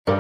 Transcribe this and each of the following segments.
Yo,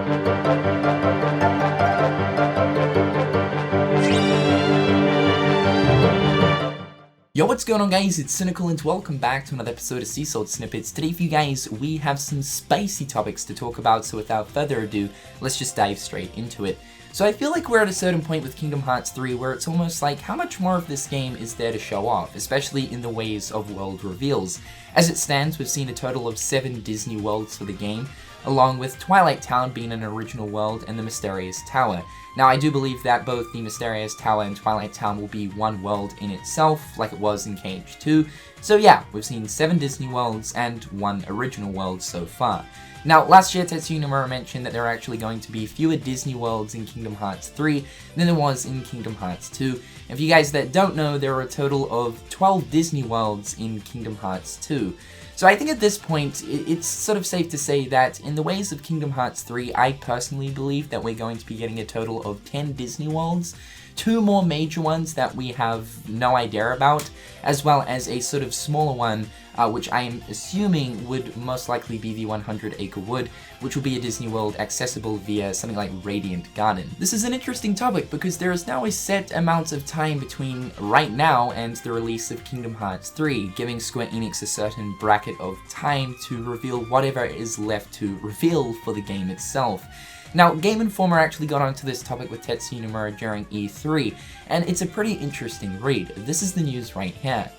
what's going on guys, it's Cynical and welcome back to another episode of Sea Salt Snippets. Today for you guys, we have some spicy topics to talk about, so without further ado, let's just dive straight into it. So I feel like we're at a certain point with Kingdom Hearts 3 where it's almost like how much more of this game is there to show off, especially in the ways of world reveals. As it stands, we've seen a total of 7 Disney worlds for the game, along with Twilight Town being an original world and the Mysterious Tower. Now, I do believe that both the Mysterious Tower and Twilight Town will be one world in itself, like it was in KH2. So yeah, we've seen 7 Disney worlds and 1 original world so far. Now, last year Tetsuya Nomura mentioned that there are actually going to be fewer Disney worlds in Kingdom Hearts 3 than there was in Kingdom Hearts 2. And for you guys that don't know, there are a total of 12 Disney worlds in Kingdom Hearts 2. So I think at this point, it's sort of safe to say that in the ways of Kingdom Hearts 3, I personally believe that we're going to be getting a total of 10 Disney worlds, 2 more major ones that we have no idea about, as well as a sort of smaller one, which I am assuming would most likely be the 100 Acre Wood, which will be a Disney World accessible via something like Radiant Garden. This is an interesting topic because there is now a set amount of time between right now and the release of Kingdom Hearts 3, giving Square Enix a certain bracket of time to reveal whatever is left to reveal for the game itself. Now, Game Informer actually got onto this topic with Tetsuya Nomura during E3, and it's a pretty interesting read. This is the news right here.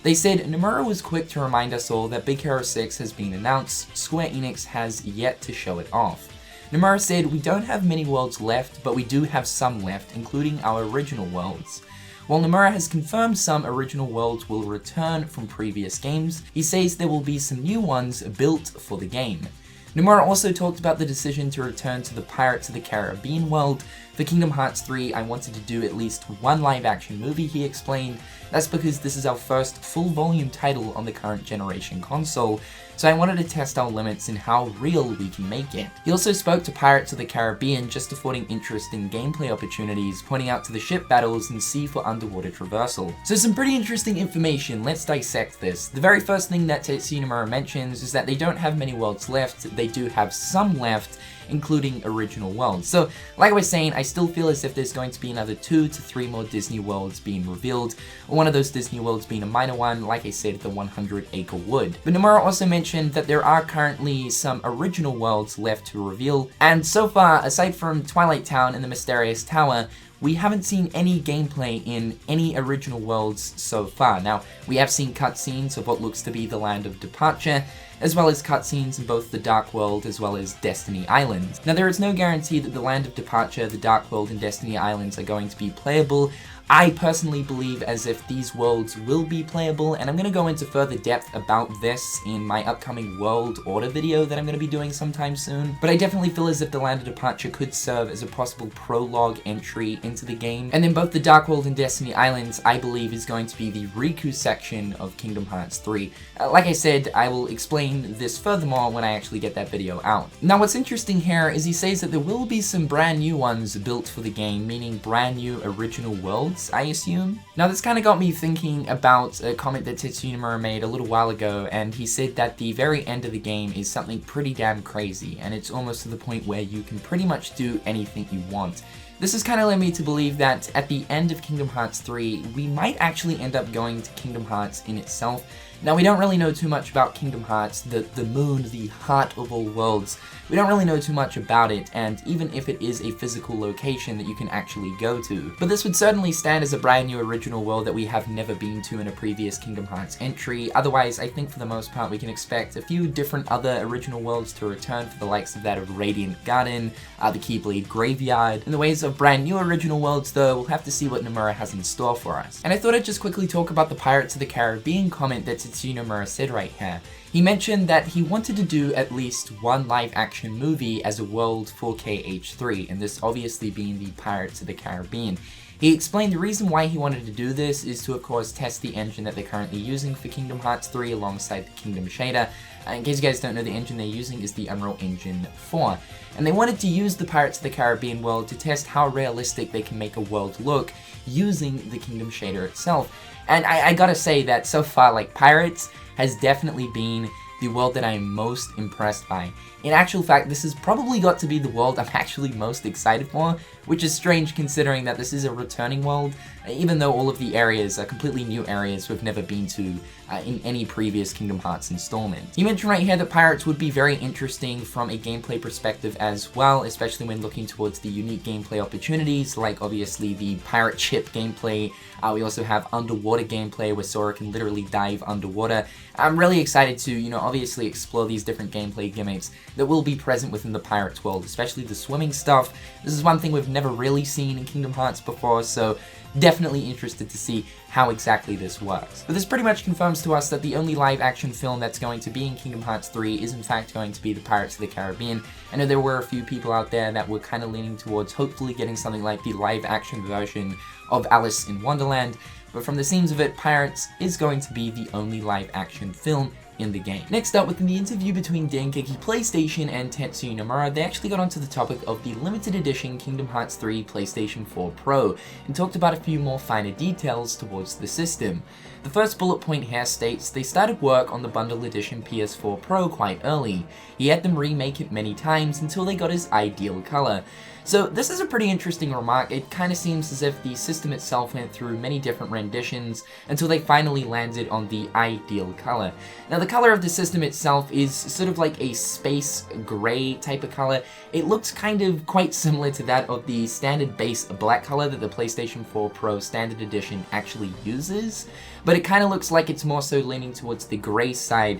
They said, Nomura was quick to remind us all that Big Hero 6 has been announced, Square Enix has yet to show it off. Nomura said, we don't have many worlds left, but we do have some left, including our original worlds. While Nomura has confirmed some original worlds will return from previous games, he says there will be some new ones built for the game. Nomura also talked about the decision to return to the Pirates of the Caribbean world. For Kingdom Hearts 3, I wanted to do at least one live-action movie, he explained. That's because this is our first full-volume title on the current generation console, so I wanted to test our limits in how real we can make it. He also spoke to Pirates of the Caribbean, just affording interest in gameplay opportunities, pointing out to the ship battles and sea for underwater traversal. So some pretty interesting information, let's dissect this. The very first thing that Tetsuya Nomura mentions is that they don't have many worlds left, they do have some left, including original worlds. So, like I was saying, I still feel as if there's going to be another 2 to 3 more Disney worlds being revealed, one of those Disney worlds being a minor one, like I said, the 100 Acre Wood. But Nomura also mentioned that there are currently some original worlds left to reveal, and so far, aside from Twilight Town and the Mysterious Tower, we haven't seen any gameplay in any original worlds so far. Now, we have seen cutscenes of what looks to be the Land of Departure, as well as cutscenes in both the Dark World as well as Destiny Islands. Now, there is no guarantee that the Land of Departure, the Dark World, and Destiny Islands are going to be playable. I personally believe as if these worlds will be playable, and I'm going to go into further depth about this in my upcoming World Order video that I'm going to be doing sometime soon. But I definitely feel as if the Land of Departure could serve as a possible prologue entry into the game. And then both the Dark World and Destiny Islands, I believe, is going to be the Riku section of Kingdom Hearts 3. Like I said, I will explain this furthermore when I actually get that video out. Now, what's interesting here is he says that there will be some brand new ones built for the game, meaning brand new original worlds, I assume. Now, this kind of got me thinking about a comment that Tetsuya Nomura made a little while ago, and he said that the very end of the game is something pretty damn crazy, and it's almost to the point where you can pretty much do anything you want. This has kind of led me to believe that at the end of Kingdom Hearts 3, we might actually end up going to Kingdom Hearts in itself. Now, we don't really know too much about Kingdom Hearts, the moon, the heart of all worlds. We don't really know too much about it, and even if it is a physical location that you can actually go to. But this would certainly stand as a brand new original world that we have never been to in a previous Kingdom Hearts entry. Otherwise, I think for the most part we can expect a few different other original worlds to return for the likes of that of Radiant Garden, the Keyblade Graveyard. In the ways of brand new original worlds though, we'll have to see what Nomura has in store for us. And I thought I'd just quickly talk about the Pirates of the Caribbean comment that Tetsuya Nomura said right here. He mentioned that he wanted to do at least one live-action movie as a world for KH3, and this obviously being the Pirates of the Caribbean. He explained the reason why he wanted to do this is to, of course, test the engine that they're currently using for Kingdom Hearts 3 alongside the Kingdom shader. In case you guys don't know, the engine they're using is the Unreal Engine 4. And they wanted to use the Pirates of the Caribbean world to test how realistic they can make a world look using the Kingdom shader itself. And I gotta say that so far, like, Pirates has definitely been the world that I am most impressed by. In actual fact, this has probably got to be the world I'm actually most excited for, which is strange considering that this is a returning world, even though all of the areas are completely new areas we've never been to in any previous Kingdom Hearts installment. You mentioned right here that pirates would be very interesting from a gameplay perspective as well, especially when looking towards the unique gameplay opportunities, like obviously the pirate ship gameplay. We also have underwater gameplay where Sora can literally dive underwater. I'm really excited to, obviously explore these different gameplay gimmicks that will be present within the Pirates world, especially the swimming stuff. This is one thing we've never really seen in Kingdom Hearts before, so definitely interested to see how exactly this works. But this pretty much confirms to us that the only live action film that's going to be in Kingdom Hearts 3 is in fact going to be the Pirates of the Caribbean. I know there were a few people out there that were kind of leaning towards hopefully getting something like the live action version of Alice in Wonderland, but from the seams of it, Pirates is going to be the only live action film in the game. Next up, within the interview between Dengeki PlayStation and Tetsuya Nomura, they actually got onto the topic of the limited edition Kingdom Hearts 3 PlayStation 4 Pro, and talked about a few more finer details towards the system. The first bullet point here states they started work on the bundle edition PS4 Pro quite early. He had them remake it many times until they got his ideal color. So this is a pretty interesting remark. It kind of seems as if the system itself went through many different renditions until they finally landed on the ideal color. Now the color of the system itself is sort of like a space gray type of color. It looks kind of quite similar to that of the standard base black color that the PlayStation 4 Pro Standard Edition actually uses, but it kind of looks like it's more so leaning towards the gray side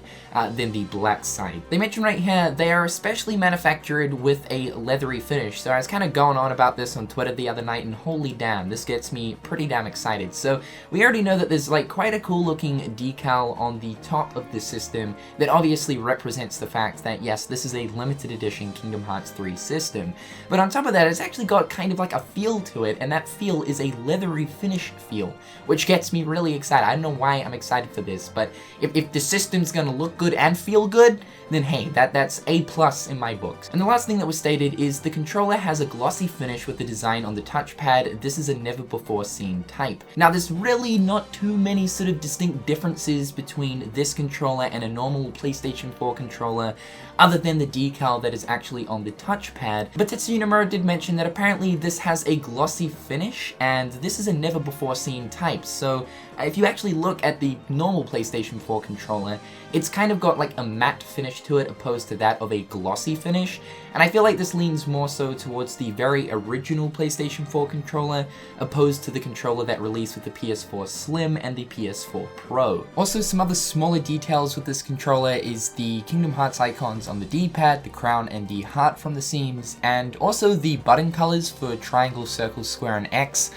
than the black side. They mention right here they are especially manufactured with a leathery finish, so I was kind of going on about this on Twitter the other night, and holy damn, this gets me pretty damn excited. So we already know that there's like quite a cool looking decal on the top of the system that obviously represents the fact that yes, this is a limited edition Kingdom Hearts 3 system, but on top of that it's actually got kind of like a feel to it, and that feel is a leathery finish feel, which gets me really excited. I don't know why I'm excited for this, but if the system's gonna look good and feel good, then hey, that's A+ in my books. And the last thing that was stated is the controller has a glossy finish with the design on the touchpad. This is a never before seen type. Now there's really not too many sort of distinct differences between this controller and a normal PlayStation 4 controller, other than the decal that is actually on the touchpad, but Tetsuya Nomura did mention that apparently this has a glossy finish, and this is a never before seen type. So if you actually look at the normal PlayStation 4 controller, it's kind of got like a matte finish to it opposed to that of a glossy finish, and I feel like this leans more so towards the very original PlayStation 4 controller opposed to the controller that released with the PS4 Slim and the PS4 Pro. Also, some other smaller details with this controller is the Kingdom Hearts icons on the D-pad, the crown and the heart from the seams, and also the button colors for triangle, circle, square, and X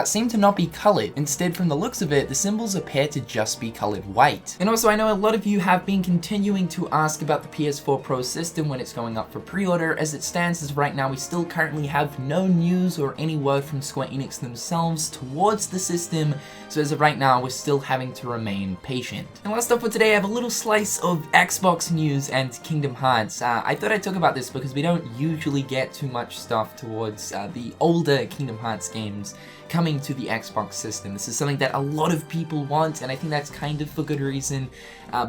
seem to not be colored. Instead, from the looks of it, the symbols appear to just be colored white. And also, I know a lot of you have been continuing to ask about the PS4 Pro system when it's going up for pre-order. As it stands as right now, we still currently have no news or any word from Square Enix themselves towards the system, so as of right now, we're still having to remain patient. And last up for today, I have a little slice of Xbox news and Kingdom Hearts. I thought I'd talk about this because we don't usually get too much stuff towards the older Kingdom Hearts games coming to the Xbox system. This is something that a lot of people want, and I think that's kind of for good reason,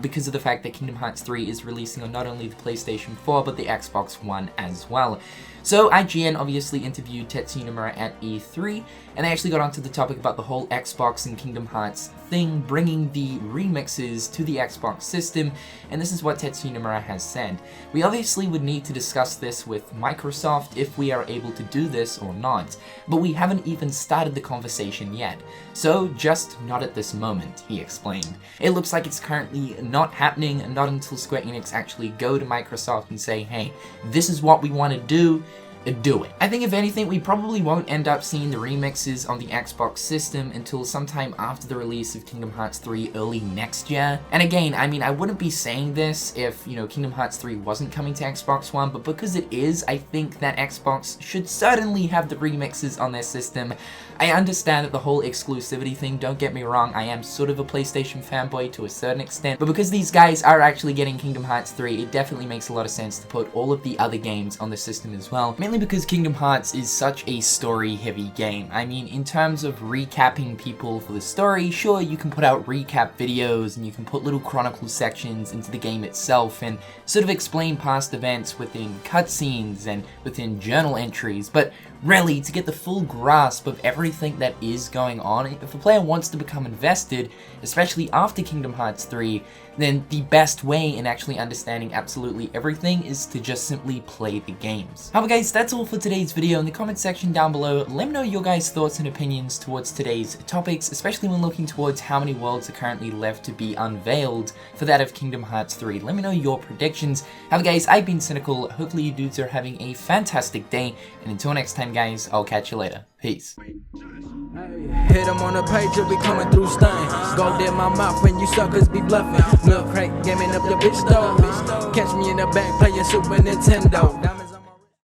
because of the fact that Kingdom Hearts 3 is releasing on not only the PlayStation 4, but the Xbox One as well. So IGN obviously interviewed Tetsuya Nomura at E3, and they actually got onto the topic about the whole Xbox and Kingdom Hearts thing, bringing the remixes to the Xbox system, and this is what Tetsuya Nomura has said. We obviously would need to discuss this with Microsoft if we are able to do this or not, but we haven't even started the conversation yet. So just not at this moment, he explained. It looks like it's currently not happening, and not until Square Enix actually go to Microsoft and say, hey, this is what we want to do it. I think if anything, we probably won't end up seeing the remixes on the Xbox system until sometime after the release of Kingdom Hearts 3 early next year. And again, I mean, I wouldn't be saying this if, Kingdom Hearts 3 wasn't coming to Xbox One, but because it is, I think that Xbox should certainly have the remixes on their system. I understand that the whole exclusivity thing, don't get me wrong, I am sort of a PlayStation fanboy to a certain extent, but because these guys are actually getting Kingdom Hearts 3, it definitely makes a lot of sense to put all of the other games on the system as well. Mainly mainly because Kingdom Hearts is such a story-heavy game. I mean, in terms of recapping people for the story, sure, you can put out recap videos and you can put little chronicle sections into the game itself and sort of explain past events within cutscenes and within journal entries, but really, to get the full grasp of everything that is going on, if a player wants to become invested, especially after Kingdom Hearts 3, then the best way in actually understanding absolutely everything is to just simply play the games. However guys, that's all for today's video. In the comment section down below, let me know your guys' thoughts and opinions towards today's topics, especially when looking towards how many worlds are currently left to be unveiled for that of Kingdom Hearts 3. Let me know your predictions. However guys, I've been Cynical, hopefully you dudes are having a fantastic day, and until next time guys, I'll catch you later. Peace. Hit them on the page, you'll be coming through stunning. Gold in my mouth when you suckers be bluffing. Milk crate, gaming up your bitch though. Catch me in the back playing Super Nintendo.